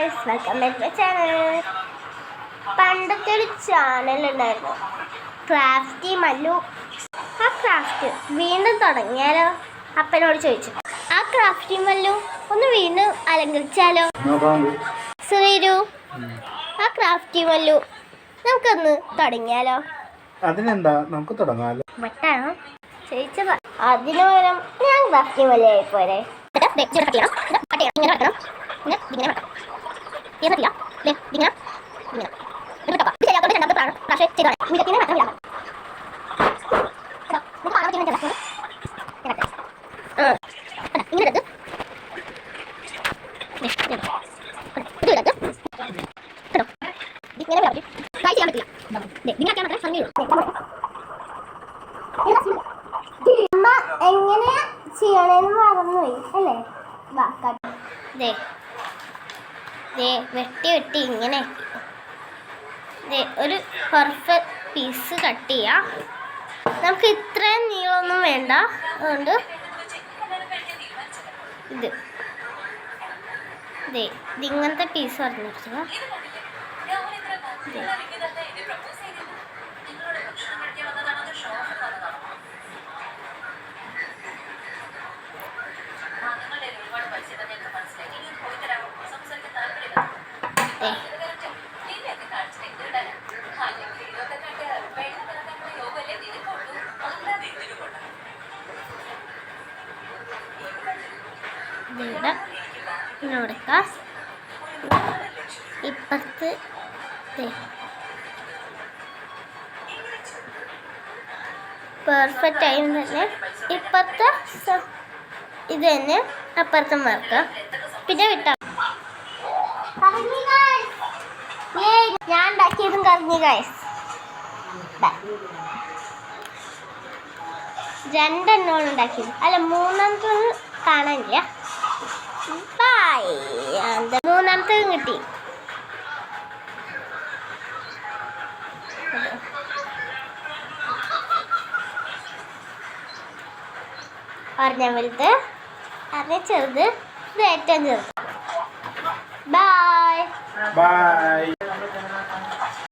Guys, welcome back to channel. പണ്ടത്തെ ഒരു channel ഉണ്ടായിരുന്നു, ക്രാഫ്റ്റി മല്ലു. ആ ക്രാഫ്റ്റ് വീണ്ടും തുടങ്ങിയാലോ? അപ്പനോട് ചോദിച്ചു. ആ ക്രാഫ്റ്റി മല്ലു ഒന്ന് വീണ്ടും അലങ്കരിച്ചാലോ? ശ്രീരു, ആ ക്രാഫ്റ്റി മല്ലു നമുക്കൊന്ന് തുടങ്ങിയാലോ? അതിനെന്താ, നമുക്ക് തുടങ്ങാലോ. മട്ടാണോ ചോദിച്ചതാ. അതിനു പകരം ഞാൻ ക്രാഫ്റ്റി മല്ലു ആയിപ്പോരെ? എങ്ങനെയാ ചെയ്യണേന്ന് മറന്നുപോയി അല്ലേ? വെട്ടി വെട്ടി ഇങ്ങനെ ഒരു പെർഫെക്റ്റ് പീസ് കട്ട് ചെയ്യാം. നമുക്ക് ഇത്രയും നീളമൊന്നും വേണ്ട, അതുകൊണ്ട് ഇതിങ്ങനത്തെ പീസ് പറഞ്ഞിരിക്കുക. കൊടുക്കാം. ഇപ്പുറത്ത് പെർഫെക്റ്റ് ആയി തന്നെ ഇപ്പുറത്തെ ഇത് തന്നെ അപ്പുറത്തും വറക്കാം. പിന്നെ വിട്ടാ ഞാൻ ഉണ്ടാക്കിയതും കറങ്ങി ഗൈസ്. രണ്ടെണ്ണോളം ഉണ്ടാക്കിയത്, അല്ല മൂന്നാമത്തെ കാണാനില്ല. മൂന്നാമത്തേതും കിട്ടി. പറഞ്ഞ വലുത്, അറിഞ്ഞ ചെറുത്, ഇത് ഏറ്റവും ചെറുത്. ബൈ.